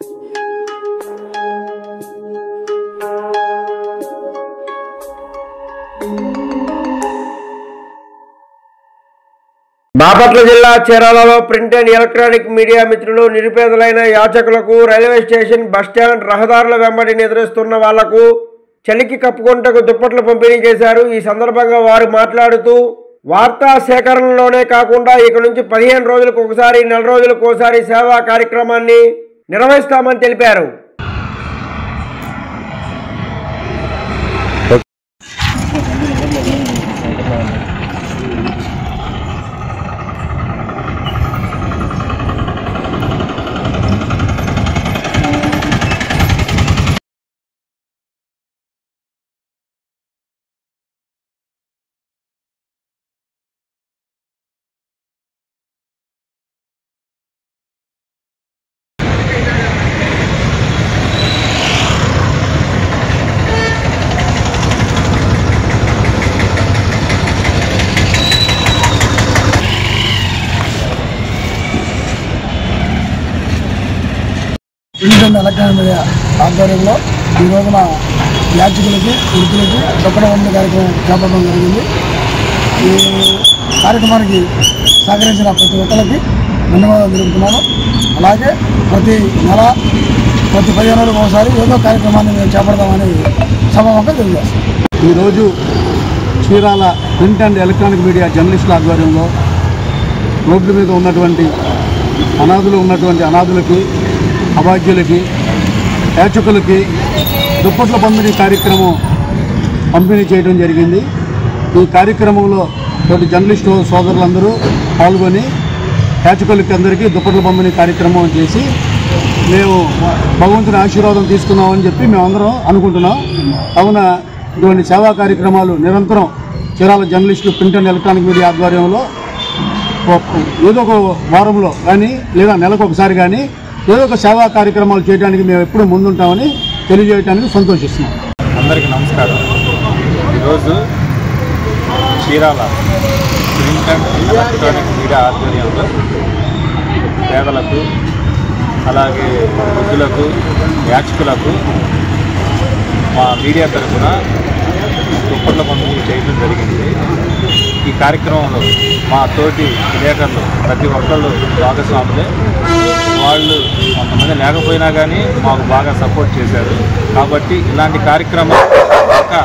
బాపట్ల జిల్లా చీరాలలో print and electronic media మిత్రులు నిరుపేదలైన యాచకులకు railway station bus stand రహదారుల వెంబడి నిద్రిస్తున్న వాళ్లకు చలికి కప్పుకొంటకు దుప్పట్లు పంపిణీ చేశారు। ఈ సందర్భంగా వారు మాట్లాడుతూ వార్తా సేకరణలోనే కాకుండా ఇక నుంచి 15 రోజులకు ఒకసారి నెల రోజులకు ఒకసారి సేవా కార్యక్రమాన్ని నిర్వహిస్తామని తెలిపారు। ప్రింట్ అండ్ ఎలక్ట్రానిక్ మీడియా ఆధ్వర్యంలో ఈ రోజున యాచకులకి వృత్తులకి దుప్పట్ల పంపిణీ కార్యక్రమం చేపట్టడం జరిగింది। ఈ కార్యక్రమానికి సహకరించిన ప్రతి ఒక్కరికి ధన్యవాదాలు తెలుపుతున్నాను। అలాగే ప్రతి నెల ప్రతి 15 రోజులకు ఒకసారి ఏదో కార్యక్రమాన్ని మేము చేపడతామని సభాముఖంగా తెలియజేస్తాం। ఈరోజు Chirala print and electronic media జర్నలిస్టుల ఆధ్వర్యంలో రోడ్ల మీద ఉన్నటువంటి అనాథులకి అభాగ్యులకి యాచకులకి దుప్పట్ల పంపిణీ కార్యక్రమం పంపిణీ చేయడం జరిగింది। ఈ కార్యక్రమంలో తోటి జర్నలిస్టు సోదరులందరూ పాల్గొని యాచకులకి అందరికీ దుప్పట్ల పంపిణీ కార్యక్రమం చేసి మేము భగవంతుని ఆశీర్వాదం తీసుకున్నామని చెప్పి మేమందరం అనుకుంటున్నాం। కావున ఇటువంటి సేవా కార్యక్రమాలు నిరంతరం Chirala journalist print and electronic media ఆధ్వర్యంలో ఏదో ఒక వారంలో కానీ లేదా నెలకు ఒకసారి కానీ ఏదో ఒక సేవా కార్యక్రమాలు చేయడానికి మేము ఎప్పుడూ ముందుంటామని తెలియజేయడానికి సంతోషిస్తున్నాం। అందరికీ నమస్కారం। ఈరోజు Chirala print and electronic media ఆధ్వర్యంలో పేదలకు అలాగే వృద్ధులకు యాచకులకు మా మీడియా తరఫున దుప్పట్ల పంపిణీ చేయడం జరిగింది। ఈ కార్యక్రమంలో మా తోటి విలేకరులు ప్రతి ఒక్కళ్ళు భాగస్వాములే। వాళ్ళు కొంతమంది లేకపోయినా కానీ మాకు బాగా సపోర్ట్ చేశారు। కాబట్టి ఇలాంటి కార్యక్రమాలు ఇంకా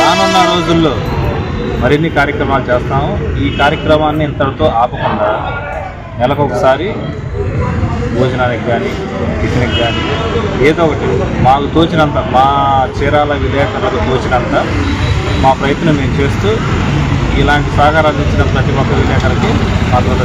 రానున్న రోజుల్లో మరిన్ని కార్యక్రమాలు చేస్తాము। ఈ కార్యక్రమాన్ని ఇంతటితో ఆపకుండా నెలకు ఒకసారి భోజనానికి కానీ టిఫిన్కి కానీ ఏదో ఒకటి మాకు తోచినంత మా చీరాల విలేకరులకు తోచినంత మా ప్రయత్నం మేము చేస్తూ ఇలాంటి సహకారం అందించిన ప్రతి ఒక్క విలేకరికి మా తోట